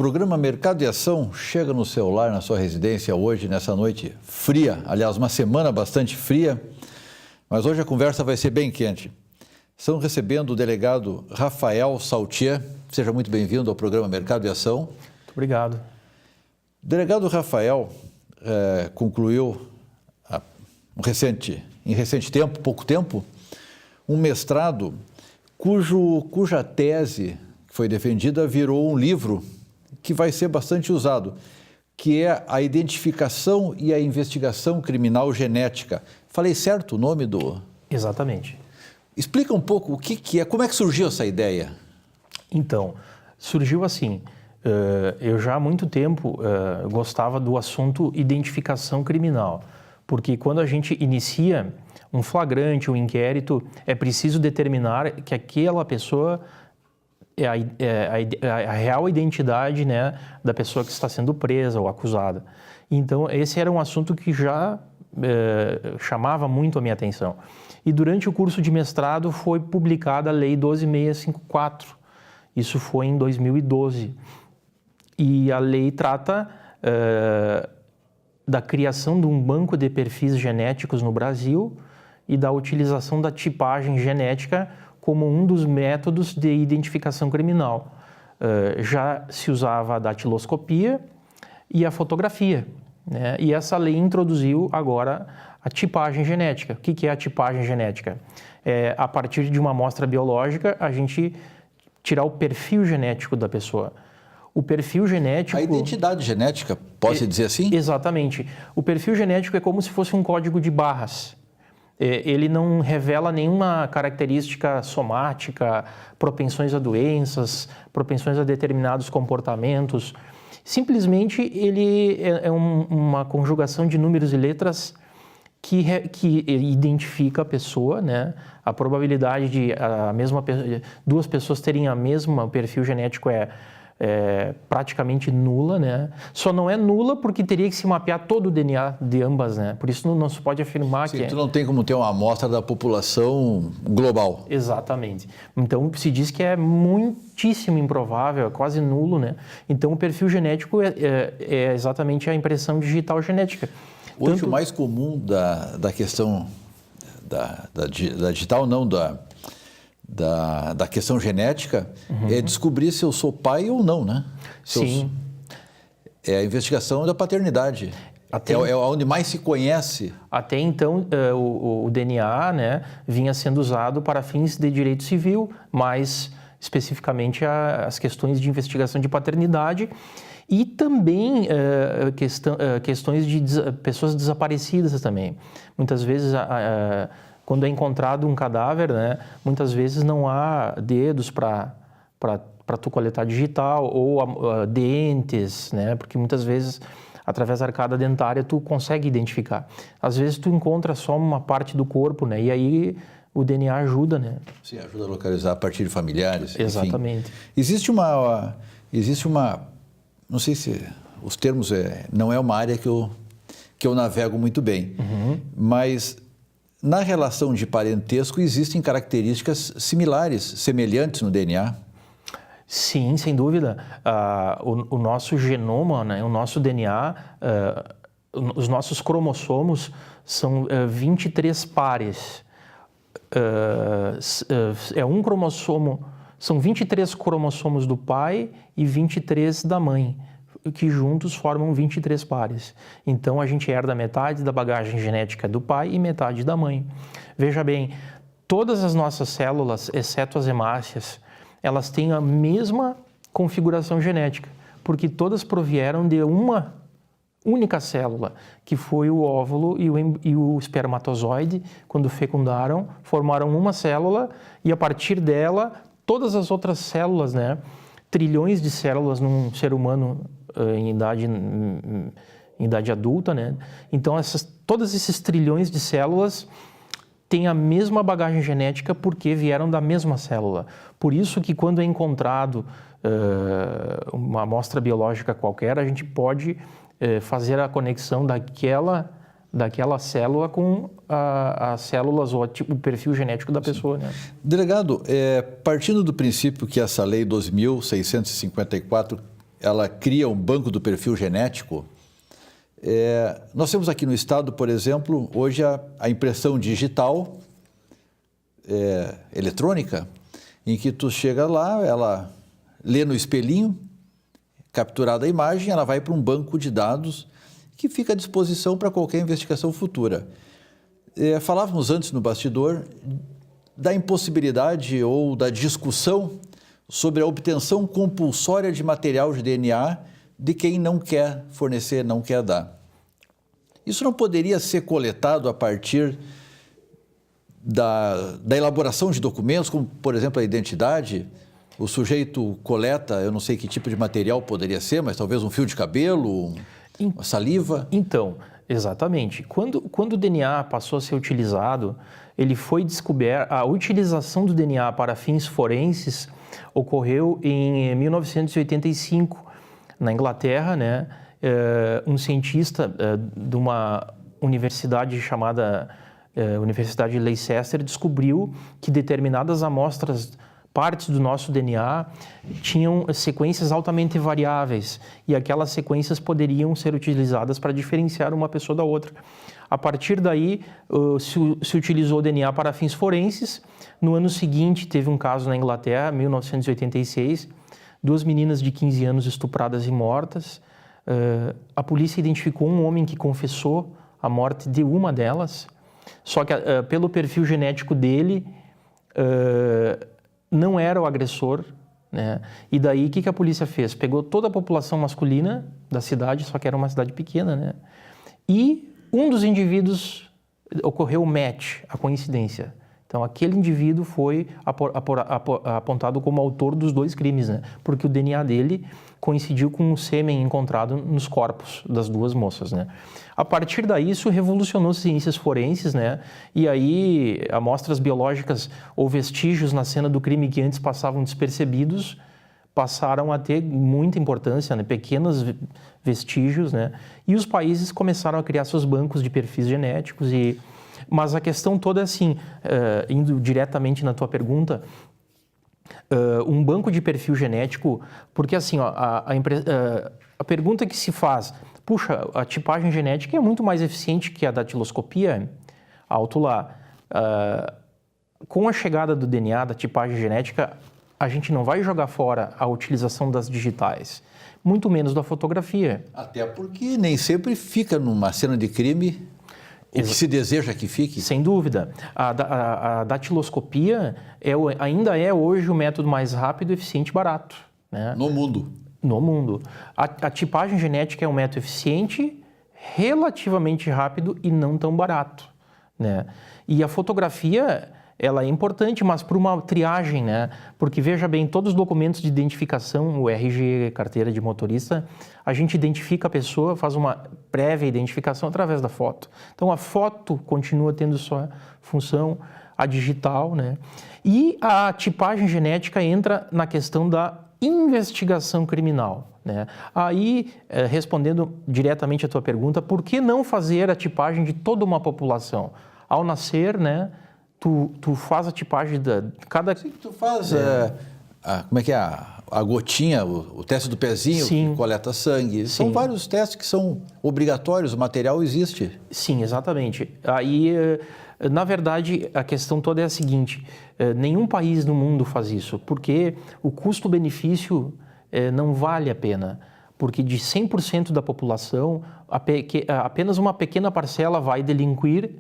programa Mercado e Ação chega no seu lar, na sua residência hoje, nessa noite fria. Aliás, uma semana bastante fria, mas hoje a conversa vai ser bem quente. Estamos recebendo o delegado Rafael Saltier. Seja muito bem-vindo ao programa Mercado e Ação. Muito obrigado. O delegado Rafael concluiu em recente tempo, pouco tempo, um mestrado cuja tese que foi defendida virou um livro que vai ser bastante usado, que é a identificação e a investigação criminal genética. Falei certo o nome do... Exatamente. Explica um pouco o que é, como é que surgiu essa ideia? Então, surgiu assim, eu já há muito tempo gostava do assunto identificação criminal, porque quando a gente inicia um flagrante, um inquérito, é preciso determinar que aquela pessoa é a real identidade, né, da pessoa que está sendo presa ou acusada. Então, esse era um assunto que já chamava muito a minha atenção. E durante o curso de mestrado foi publicada a Lei 12.654. Isso foi em 2012. E a lei trata da criação de um banco de perfis genéticos no Brasil e da utilização da tipagem genética como um dos métodos de identificação criminal. Já se usava a datiloscopia e a fotografia, né? E essa lei introduziu agora a tipagem genética. O que é a tipagem genética? A partir de uma amostra biológica, a gente tirar o perfil genético da pessoa. O perfil genético... A identidade genética, pode-se dizer assim? Exatamente. O perfil genético é como se fosse um código de barras. Ele não revela nenhuma característica somática, propensões a doenças, propensões a determinados comportamentos. Simplesmente ele é uma conjugação de números e letras que identifica a pessoa, né? A probabilidade de duas pessoas terem a mesma perfil genético é praticamente nula, né? Só não é nula porque teria que se mapear todo o DNA de ambas, né? Por isso não se pode afirmar que... Tu não tem como ter uma amostra da população global. Exatamente. Então, se diz que é muitíssimo improvável, é quase nulo, né? Então, o perfil genético é exatamente a impressão digital genética. Hoje, o mais comum da questão da digital, não da questão genética, é descobrir se eu sou pai ou não, né? Sim. É a investigação da paternidade. É onde mais se conhece. Até então, o DNA, né, vinha sendo usado para fins de direito civil, mais especificamente as questões de investigação de paternidade e também questões de pessoas desaparecidas também. Muitas vezes... Quando é encontrado um cadáver, né, muitas vezes não há dedos para tu coletar digital ou dentes, né, porque muitas vezes, através da arcada dentária, tu consegue identificar. Às vezes tu encontra só uma parte do corpo, né, e aí o DNA ajuda, né? Sim, ajuda a localizar a partir de familiares. Exatamente. Enfim. Existe uma, não sei se os termos, não é uma área que eu navego muito bem, mas... Na relação de parentesco, existem características semelhantes no DNA? Sim, sem dúvida. O nosso genoma, né, o nosso DNA, os nossos cromossomos são 23 pares. Um cromossomo, são 23 cromossomos do pai e 23 da mãe, que juntos formam 23 pares. Então, a gente herda metade da bagagem genética do pai e metade da mãe. Veja bem, todas as nossas células, exceto as hemácias, elas têm a mesma configuração genética, porque todas provieram de uma única célula, que foi o óvulo e o espermatozoide, quando fecundaram, formaram uma célula e, a partir dela, todas as outras células, né, trilhões de células num ser humano em idade adulta, né? Então, todos esses trilhões de células têm a mesma bagagem genética porque vieram da mesma célula. Por isso que quando é encontrado uma amostra biológica qualquer, a gente pode fazer a conexão daquela célula com as células ou o perfil genético da pessoa, né? Delegado, partindo do princípio que essa lei 12.654 ela cria um banco do perfil genético. Nós temos aqui no estado, por exemplo, hoje a impressão digital eletrônica, em que tu chega lá, ela lê no espelhinho, capturada a imagem, ela vai para um banco de dados que fica à disposição para qualquer investigação futura. Falávamos antes no bastidor da impossibilidade ou da discussão sobre a obtenção compulsória de material de DNA de quem não quer fornecer, não quer dar. Isso não poderia ser coletado a partir da elaboração de documentos, como, por exemplo, a identidade? O sujeito coleta, eu não sei que tipo de material poderia ser, mas talvez um fio de cabelo, uma saliva? Então, exatamente. Quando o DNA passou a ser utilizado, ele foi descoberto, a utilização do DNA para fins forenses ocorreu em 1985, na Inglaterra, né? Um cientista de uma universidade chamada Universidade de Leicester descobriu que determinadas amostras, partes do nosso DNA, tinham sequências altamente variáveis e aquelas sequências poderiam ser utilizadas para diferenciar uma pessoa da outra. A partir daí, se utilizou o DNA para fins forenses. No ano seguinte, teve um caso na Inglaterra, 1986, 2 meninas de 15 anos estupradas e mortas. A polícia identificou um homem que confessou a morte de uma delas, só que pelo perfil genético dele, não era o agressor, né? E daí, o que a polícia fez? Pegou toda a população masculina da cidade, só que era uma cidade pequena, né? E um dos indivíduos ocorreu o match, a coincidência. Então, aquele indivíduo foi apontado como autor dos 2 crimes, né? Porque o DNA dele coincidiu com o sêmen encontrado nos corpos das 2 moças, né? A partir daí, isso revolucionou as ciências forenses, né? E aí, amostras biológicas ou vestígios na cena do crime que antes passavam despercebidos passaram a ter muita importância, né? Pequenos vestígios, né? E os países começaram a criar seus bancos de perfis genéticos. Mas a questão toda é assim, indo diretamente na tua pergunta, um banco de perfil genético, porque assim, ó, a pergunta que se faz, puxa, a tipagem genética é muito mais eficiente que a datiloscopia? Alto lá. Com a chegada do DNA, da tipagem genética, a gente não vai jogar fora a utilização das digitais, muito menos da fotografia. Até porque nem sempre fica numa cena de crime o que se deseja que fique. Sem dúvida. A datiloscopia ainda é hoje o método mais rápido, eficiente e barato, né? No mundo. No mundo. A tipagem genética é um método eficiente, relativamente rápido e não tão barato, né? E a fotografia, ela é importante, mas para uma triagem, né? Porque, veja bem, todos os documentos de identificação, o RG, carteira de motorista, a gente identifica a pessoa, faz uma prévia identificação através da foto. Então, a foto continua tendo sua função, a digital, né? E a tipagem genética entra na questão da investigação criminal, né? Aí, respondendo diretamente à tua pergunta, por que não fazer a tipagem de toda uma população? Ao nascer, né? Tu faz a tipagem da cada... Sim, tu faz como é que é? A gotinha, o teste do pezinho, Sim. que coleta sangue. Sim. São vários testes que são obrigatórios, o material existe. Sim, exatamente. Aí, na verdade, a questão toda é a seguinte, nenhum país no mundo faz isso, porque o custo-benefício não vale a pena, porque de 100% da população, apenas uma pequena parcela vai delinquir,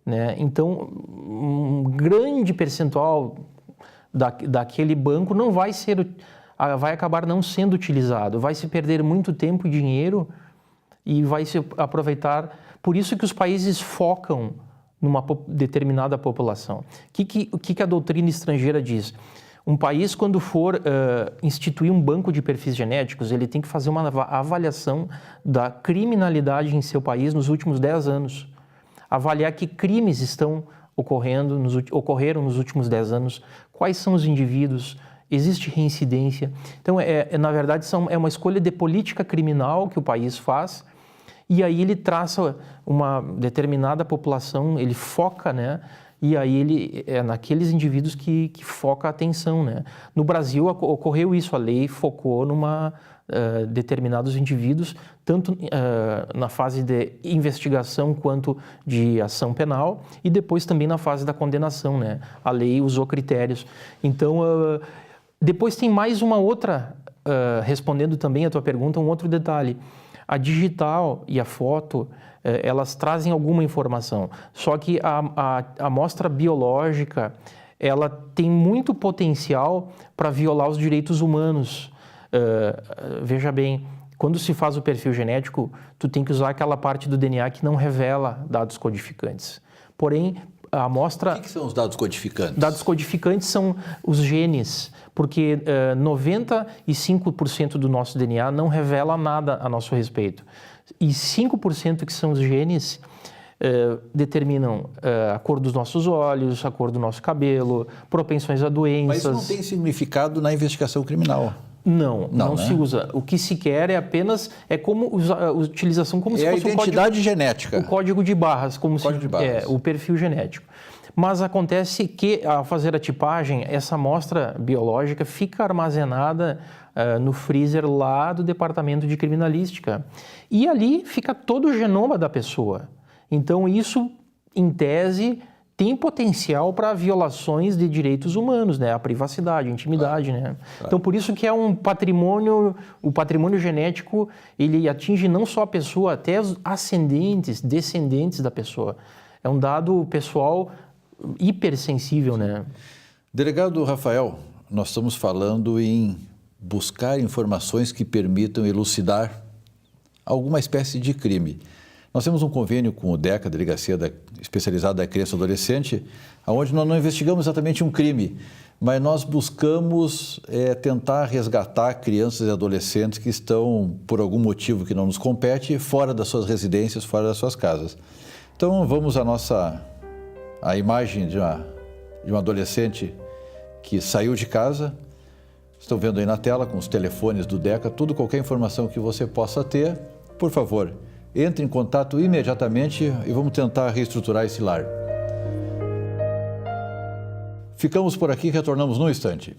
né? Então, um grande percentual daquele banco não vai acabar não sendo utilizado, vai se perder muito tempo e dinheiro e vai se aproveitar. Por isso que os países focam numa determinada população. O que a doutrina estrangeira diz? Um país, quando for instituir um banco de perfis genéticos, ele tem que fazer uma avaliação da criminalidade em seu país nos últimos 10 anos. Avaliar que crimes ocorreram nos últimos 10 anos, quais são os indivíduos, existe reincidência. Então, na verdade, é uma escolha de política criminal que o país faz, e aí ele traça uma determinada população, ele foca, né? E aí ele é naqueles indivíduos que foca a atenção, né? No Brasil ocorreu isso, a lei focou determinados indivíduos, tanto na fase de investigação quanto de ação penal e depois também na fase da condenação, né? A lei usou critérios. Então, depois tem mais uma outra, respondendo também a tua pergunta, um outro detalhe. A digital e a foto, elas trazem alguma informação, só que a amostra biológica, ela tem muito potencial para violar os direitos humanos. Veja bem, quando se faz o perfil genético, tu tem que usar aquela parte do DNA que não revela dados codificantes. Porém, a amostra... O que são os dados codificantes? Dados codificantes são os genes, porque 95% do nosso DNA não revela nada a nosso respeito. E 5% que são os genes determinam a cor dos nossos olhos, a cor do nosso cabelo, propensões a doenças. Mas isso não tem significado na investigação criminal. Não né? se usa. O que se quer é apenas, como a utilização como se fosse a identidade genética. O código de barras, O perfil genético. Mas acontece que, ao fazer a tipagem, essa amostra biológica fica armazenada no freezer lá do Departamento de Criminalística. E ali fica todo o genoma da pessoa. Então, isso, em tese, tem potencial para violações de direitos humanos, né? A privacidade, a intimidade, né? Claro. Então, por isso que é um patrimônio, o patrimônio genético, ele atinge não só a pessoa, até os ascendentes, descendentes da pessoa. É um dado pessoal hipersensível, né? Delegado Rafael, nós estamos falando em buscar informações que permitam elucidar alguma espécie de crime. Nós temos um convênio com o DECA, Delegacia Especializada da Criança e Adolescente, onde nós não investigamos exatamente um crime, mas nós buscamos tentar resgatar crianças e adolescentes que estão, por algum motivo que não nos compete, fora das suas residências, fora das suas casas. Então, vamos à imagem de um adolescente que saiu de casa. Estão vendo aí na tela com os telefones do DECA, qualquer informação que você possa ter, por favor, entre em contato imediatamente e vamos tentar reestruturar esse lar. Ficamos por aqui, retornamos num instante.